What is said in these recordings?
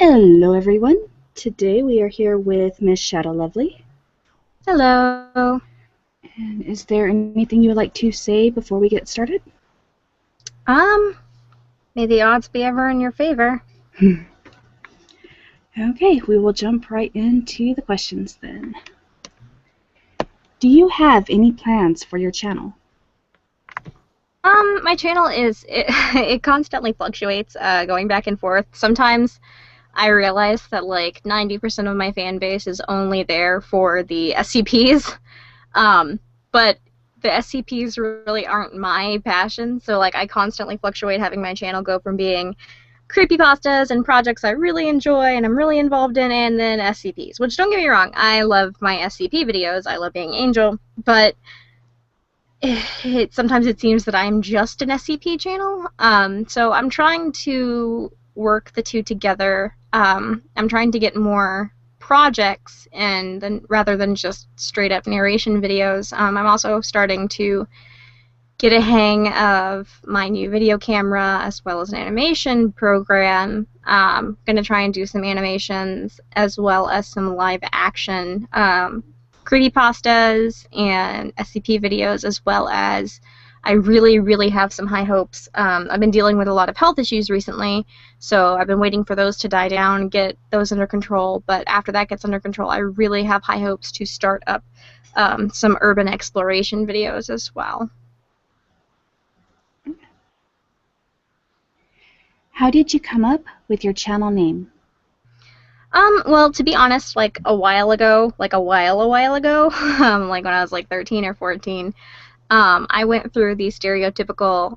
Hello everyone. Today we are here with MissShadowLovely. Hello. And is there anything you would like to say before we get started? May the odds be ever in your favor. Okay, we will jump right into the questions then. Do you have any plans for your channel? My channel it constantly fluctuates, going back and forth. Sometimes I realize that like 90% of my fan base is only there for the SCPs. But the SCPs really aren't my passion, so like I constantly fluctuate having my channel go from being creepypastas and projects I really enjoy and I'm really involved in, and then SCPs, which, don't get me wrong, I love my SCP videos, I love being Angel, but sometimes it seems that I'm just an SCP channel, so I'm trying to work the two together. I'm trying to get more projects and then rather than just straight up narration videos. I'm also starting to get a hang of my new video camera as well as an animation program. I'm going to try and do some animations as well as some live action creepypastas and SCP videos, as well as I really have some high hopes. I've been dealing with a lot of health issues recently, so I've been waiting for those to die down and get those under control, but after that gets under control, I really have high hopes to start up some urban exploration videos as well. How did you come up with your channel name? Well, to be honest, like a while ago, like a while ago, like when I was like 13 or 14, I went through the stereotypical,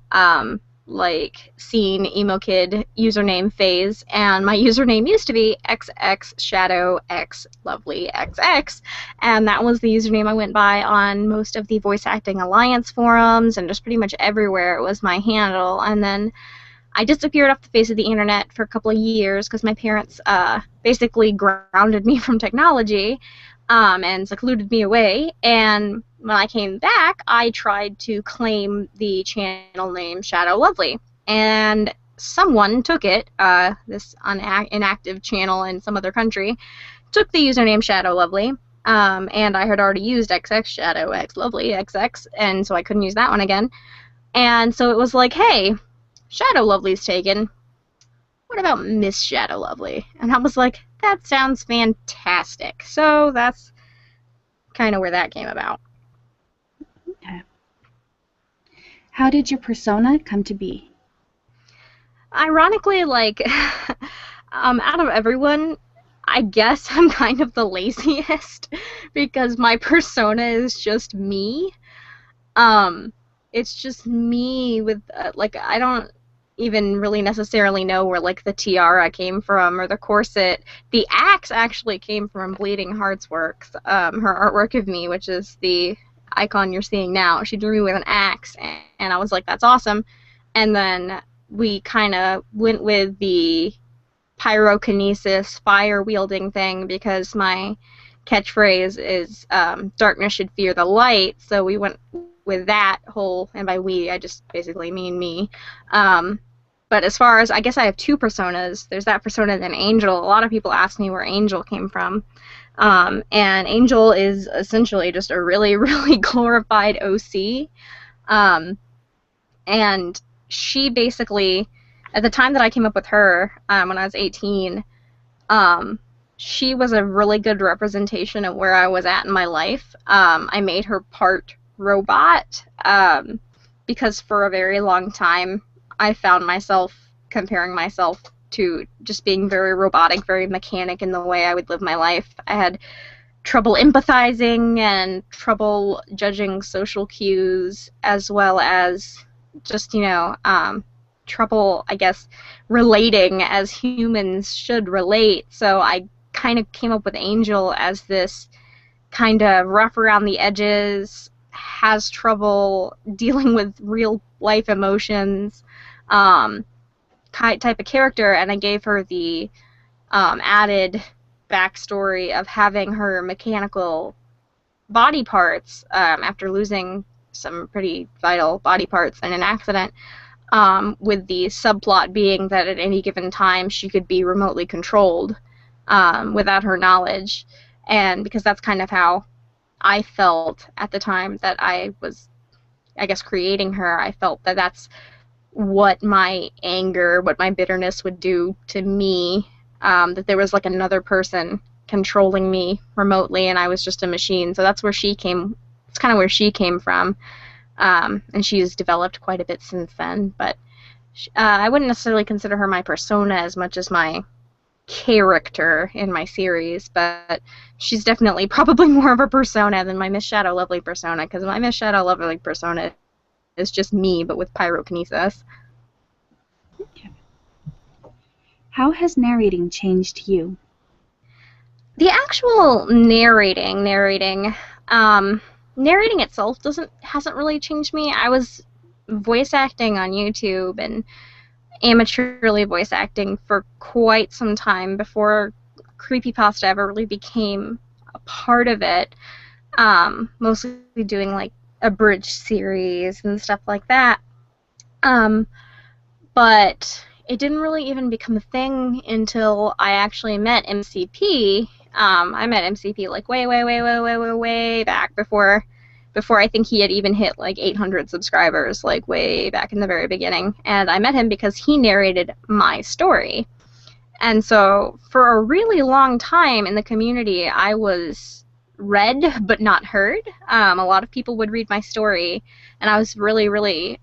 like, scene emo kid username phase, and my username used to be XXShadowXLovelyXX, and that was the username I went by on most of the Voice Acting Alliance forums, and just pretty much everywhere it was my handle, and then I disappeared off the face of the internet for a couple of years because my parents basically grounded me from technology and secluded me away. And when I came back, I tried to claim the channel name ShadowLovely. And someone took it, this inactive channel in some other country, took the username ShadowLovely. And I had already used XXShadowXLovelyXX, and so I couldn't use that one again. And so it was like, hey, ShadowLovely's taken. What about MissShadowLovely? And I was like, that sounds fantastic. So that's kind of where that came about. Okay. How did your persona come to be? Ironically, like, out of everyone, I guess I'm kind of the laziest because my persona is just me. It's just me with, like, I don't even really necessarily know where, like, the tiara came from or the corset. The axe actually came from Bleeding Heart's work, her artwork of me, which is the icon you're seeing now. She drew me with an axe, and I was like, that's awesome. And then we kind of went with the pyrokinesis, fire-wielding thing, because my catchphrase is darkness should fear the light, so we went with that whole, and by we, I just basically mean me. But as far as, I guess I have two personas. There's that persona and then Angel. A lot of people ask me where Angel came from. And Angel is essentially just a really glorified OC. And she basically, at the time that I came up with her, when I was 18, she was a really good representation of where I was at in my life. I made her part robot because for a very long time I found myself comparing myself to just being very robotic, very mechanic in the way I would live my life. I had trouble empathizing and trouble judging social cues, as well as just, trouble, I guess, relating as humans should relate. So I kind of came up with Angel as this kind of rough around the edges, has trouble dealing with real life emotions type of character, and I gave her the added backstory of having her mechanical body parts after losing some pretty vital body parts in an accident. with the subplot being that at any given time she could be remotely controlled without her knowledge. And because that's kind of how I felt at the time that I was, I guess, creating her, I felt that that's what my anger, what my bitterness would do to me, that there was like another person controlling me remotely and I was just a machine. So that's where she came, it's kind of where she came from. And she's developed quite a bit since then, but I wouldn't necessarily consider her my persona as much as my character in my series, but she's definitely probably more of a persona than my MissShadowLovely persona, because my MissShadowLovely persona is just me, but with pyrokinesis. Okay. How has narrating changed you? The actual narrating itself hasn't really changed me. I was voice acting on YouTube and amateurly voice acting for quite some time before creepypasta ever really became a part of it. Mostly doing like abridged series and stuff like that. But it didn't really even become a thing until I actually met MCP. I met MCP like way back before I think he had even hit like 800 subscribers, like way back in the very beginning. And I met him because he narrated my story. And so for a really long time in the community, I was read but not heard. A lot of people would read my story, and I was really, really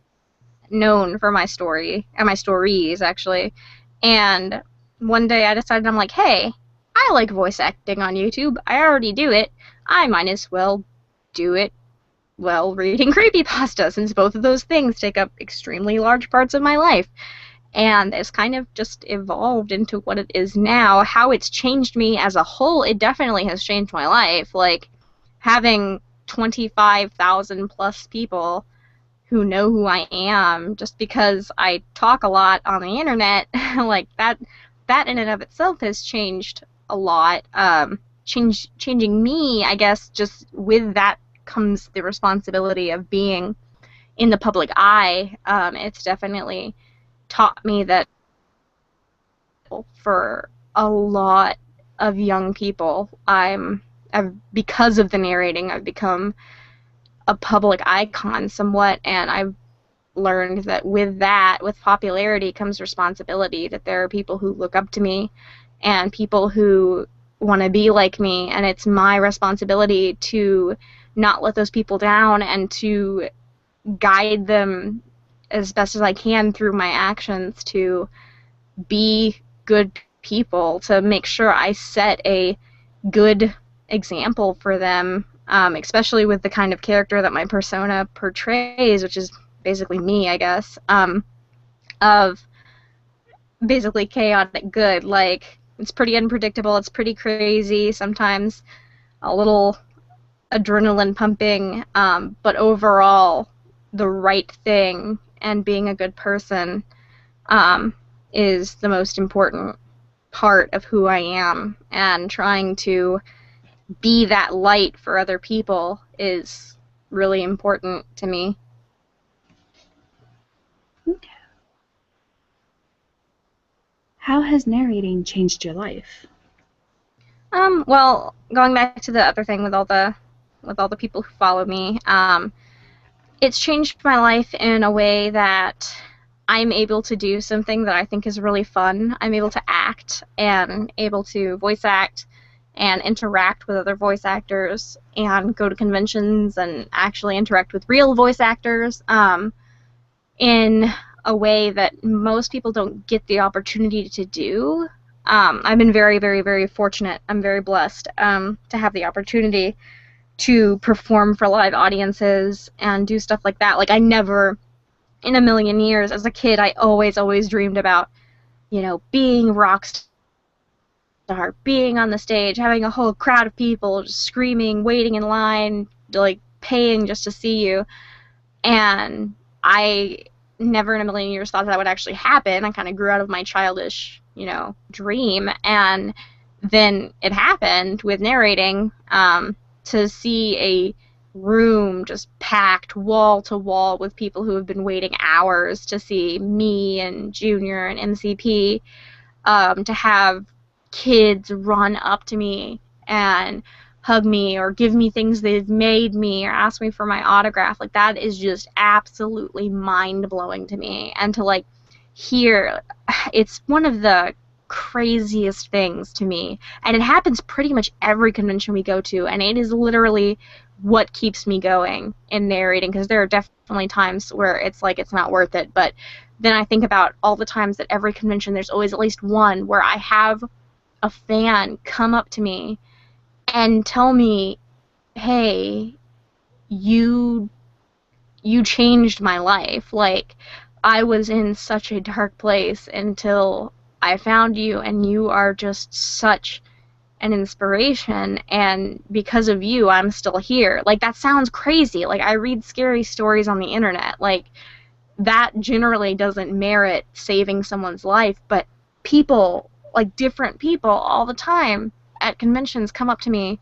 known for my story, and my stories, actually. And one day I decided, I'm like, hey, I like voice acting on YouTube. I already do it. I might as well do it while reading creepypasta, since both of those things take up extremely large parts of my life. And it's kind of just evolved into what it is now. How it's changed me as a whole, it definitely has changed my life. Like, having 25,000 plus people who know who I am just because I talk a lot on the internet, like that in and of itself has changed a lot. Changing me, I guess, just with that comes the responsibility of being in the public eye. It's definitely taught me that for a lot of young people, because of the narrating, I've become a public icon somewhat, and I've learned that with popularity comes responsibility, that there are people who look up to me and people who want to be like me, and it's my responsibility to not let those people down and to guide them as best as I can through my actions to be good people, to make sure I set a good example for them, especially with the kind of character that my persona portrays, which is basically me, I guess, of basically chaotic good. Like, it's pretty unpredictable, it's pretty crazy, sometimes a little adrenaline pumping, but overall the right thing and being a good person is the most important part of who I am, and trying to be that light for other people is really important to me. Okay. How has narrating changed your life? Well, going back to the other thing with all the people who follow me, it's changed my life in a way that I'm able to do something that I think is really fun. I'm able to act and able to voice act and interact with other voice actors and go to conventions and actually interact with real voice actors in a way that most people don't get the opportunity to do. I've been very, very, very fortunate. I'm very blessed to have the opportunity to perform for live audiences and do stuff like that. Like, I never in a million years, as a kid, I always dreamed about, being a rock star, being on the stage, having a whole crowd of people just screaming, waiting in line, like paying just to see you. And I never in a million years thought that would actually happen. I kind of grew out of my childish, dream, and then it happened with narrating. To see a room just packed wall to wall with people who have been waiting hours to see me and Junior and MCP, to have kids run up to me and hug me or give me things they've made me or ask me for my autograph. Like, that is just absolutely mind-blowing to me. And to, like, hear, it's one of the craziest things to me. And it happens pretty much every convention we go to, and it is literally what keeps me going in narrating, because there are definitely times where it's like it's not worth it, but then I think about all the times that every convention there's always at least one where I have a fan come up to me and tell me, hey, you changed my life. Like, I was in such a dark place until I found you, and you are just such an inspiration, and because of you I'm still here. Like, that sounds crazy. Like, I read scary stories on the internet. Like, that generally doesn't merit saving someone's life, but people, like different people all the time at conventions, come up to me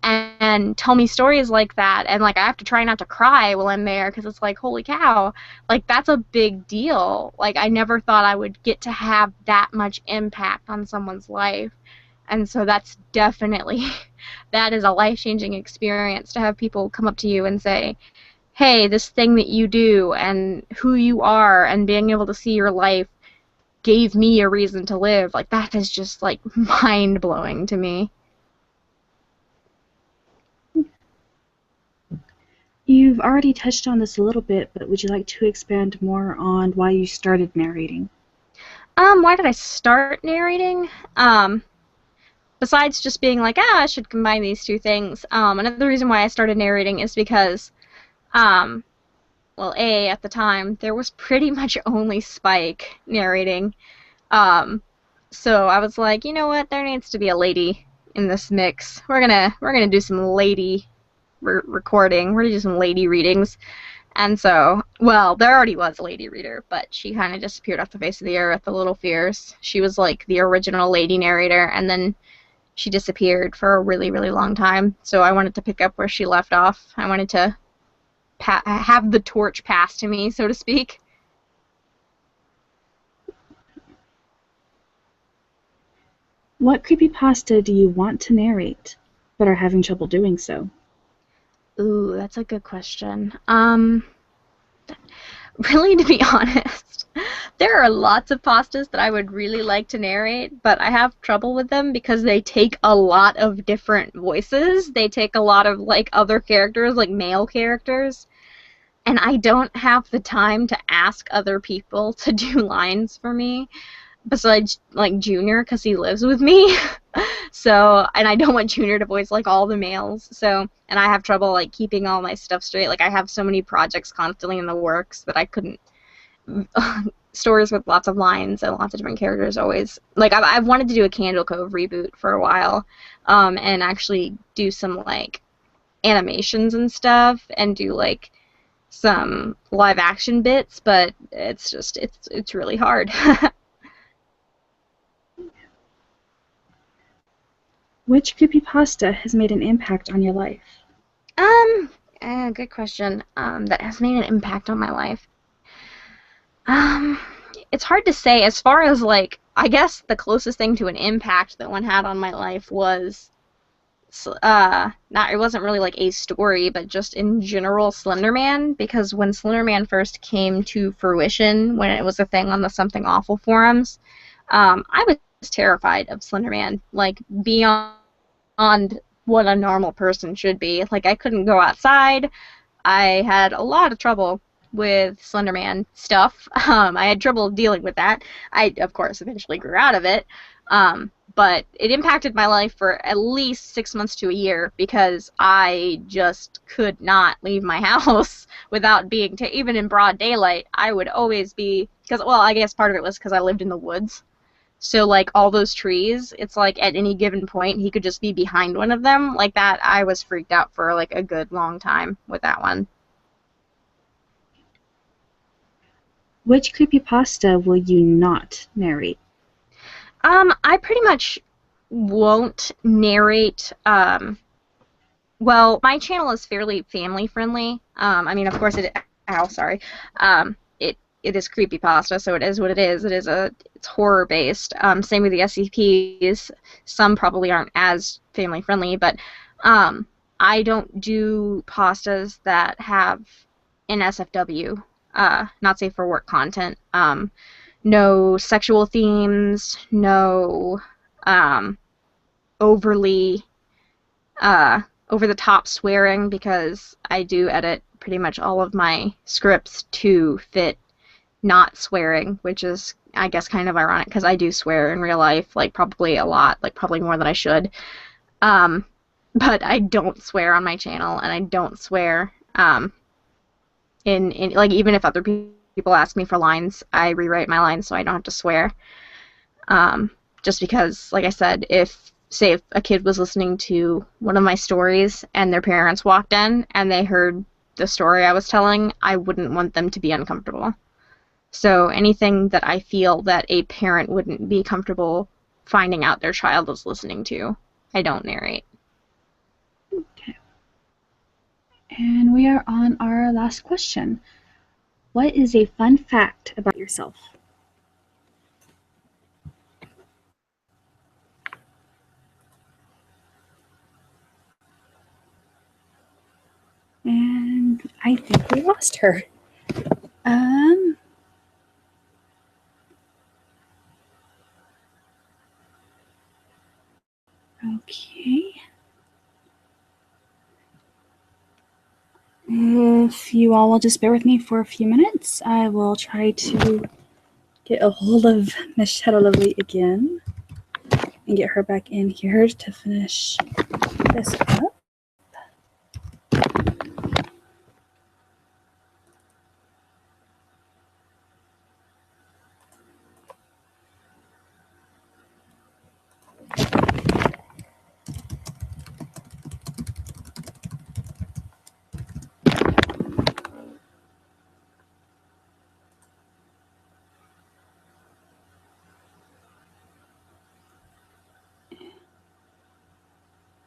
and tell me stories like that, and like I have to try not to cry while I'm there, because it's like, holy cow, like that's a big deal. Like, I never thought I would get to have that much impact on someone's life. And so that's definitely, that is a life-changing experience, to have people come up to you and say, hey, this thing that you do and who you are and being able to see your life gave me a reason to live. Like, that is just, like, mind-blowing to me. You've already touched on this a little bit, but would you like to expand more on why you started narrating? Why did I start narrating? Besides just being like, I should combine these two things, another reason why I started narrating is because, well, at the time, there was pretty much only Spike narrating. So I was like, you know what, there needs to be a lady in this mix. We're gonna do some lady recording. We're gonna do some lady readings. And so, well, there already was a lady reader, but she kind of disappeared off the face of the earth, the Little Fears. She was like the original lady narrator, and then she disappeared for a really, really long time. So I wanted to pick up where she left off. I wanted to have the torch passed to me, so to speak. What creepypasta do you want to narrate, but are having trouble doing so? Ooh, that's a good question. Really, to be honest, there are lots of pastas that I would really like to narrate, but I have trouble with them because they take a lot of different voices. They take a lot of, like, other characters, like male characters, and I don't have the time to ask other people to do lines for me, besides, like, Junior, because he lives with me. So, and I don't want Junior to voice, like, all the males, so, and I have trouble, like, keeping all my stuff straight. Like, I have so many projects constantly in the works that I couldn't, stories with lots of lines and lots of different characters always, like, I've wanted to do a Candle Cove reboot for a while, and actually do some, like, animations and stuff, and do, like, some live action bits, but it's just, it's really hard. Which creepypasta has made an impact on your life? Good question. That has made an impact on my life. It's hard to say. As far as, like, I guess the closest thing to an impact that one had on my life was, it wasn't really like a story, but just in general, Slenderman, because when Slenderman first came to fruition, when it was a thing on the Something Awful forums, I was terrified of Slenderman, like, beyond what a normal person should be. Like, I couldn't go outside. I had a lot of trouble with Slenderman stuff. I had trouble dealing with that. I, of course, eventually grew out of it. But it impacted my life for at least 6 months to a year, because I just could not leave my house without being, even in broad daylight, I would always be, because, well, I guess part of it was because I lived in the woods. So, like, all those trees, it's like at any given point, he could just be behind one of them. Like that, I was freaked out for, like, a good long time with that one. Which creepypasta will you not narrate? I pretty much won't narrate, Well, my channel is fairly family friendly. I mean, of course it. Ow, sorry. It is creepypasta, so it is what it is. It's horror based. Same with the SCPs. Some probably aren't as family friendly, but I don't do pastas that have an SFW, not safe for work content. No sexual themes, no overly over the top swearing, because I do edit pretty much all of my scripts to fit not swearing, which is, I guess, kind of ironic because I do swear in real life, like probably a lot, like probably more than I should. But I don't swear on my channel, and I don't swear in like, even if other people ask me for lines, I rewrite my lines so I don't have to swear. Just because, like I said, say if a kid was listening to one of my stories and their parents walked in and they heard the story I was telling, I wouldn't want them to be uncomfortable. So anything that I feel that a parent wouldn't be comfortable finding out their child is listening to, I don't narrate. Okay. And we are on our last question. What is a fun fact about yourself? And I think we lost her. Okay. If you all will just bear with me for a few minutes, I will try to get a hold of MissShadowLovely again and get her back in here to finish this up.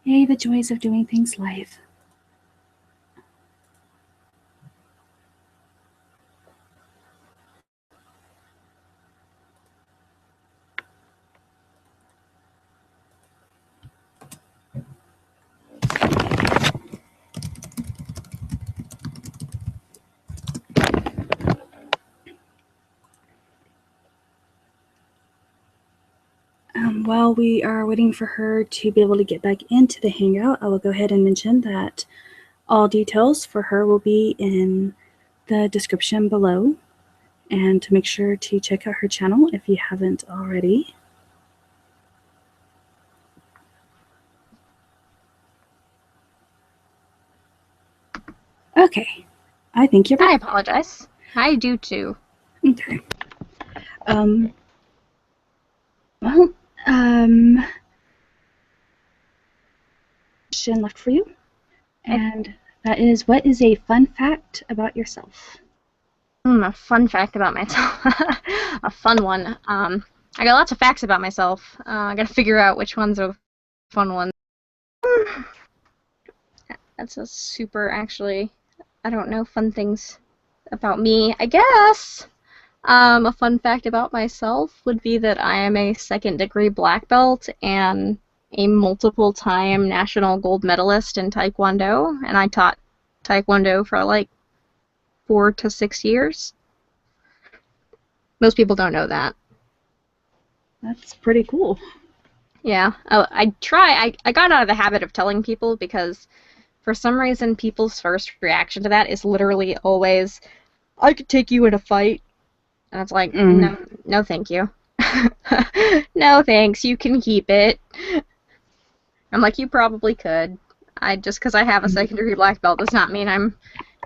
Yay, the joys of doing things live. While we are waiting for her to be able to get back into the Hangout, I will go ahead and mention that all details for her will be in the description below, and to make sure to check out her channel if you haven't already. Okay, I think you're back. I apologize. I do too. Okay. Question left for you, and that is, what is a fun fact about yourself? A fun fact about myself. A fun one. I got lots of facts about myself. I gotta figure out which ones are the fun ones. That's a super, actually, I don't know, fun things about me, I guess. A fun fact about myself would be that I am a second-degree black belt and a multiple-time national gold medalist in Taekwondo, and I taught Taekwondo for like 4 to 6 years. Most people don't know that. That's pretty cool. Yeah, I got out of the habit of telling people because for some reason people's first reaction to that is literally always, I could take you in a fight. And it's like, no, thank you. No, thanks, you can keep it. I'm like, you probably could. Just because I have a second-degree black belt does not mean I'm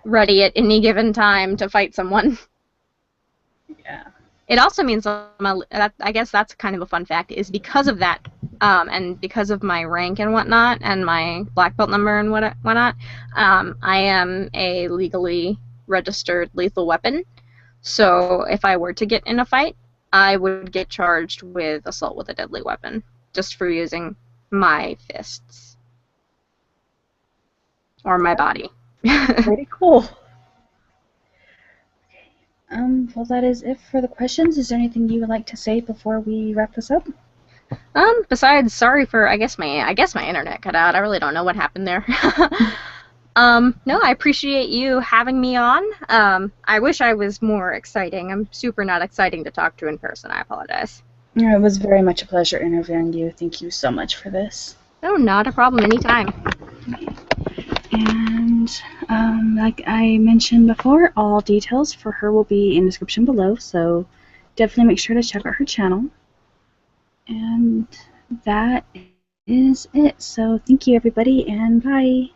ready at any given time to fight someone. Yeah. It also means I guess that's kind of a fun fact, is because of that, and because of my rank and whatnot, and my black belt number and whatnot, I am a legally registered lethal weapon. So if I were to get in a fight, I would get charged with assault with a deadly weapon, just for using my fists. or my body. Pretty cool. Well, that is it for the questions. Is there anything you would like to say before we wrap this up? Besides, sorry for I guess my internet cut out. I really don't know what happened there. No, I appreciate you having me on. I wish I was more exciting. I'm super not exciting to talk to in person. I apologize. It was very much a pleasure interviewing you. Thank you so much for this. No, not a problem. Anytime. And like I mentioned before, all details for her will be in the description below, so definitely make sure to check out her channel. And that is it. So thank you, everybody, and bye.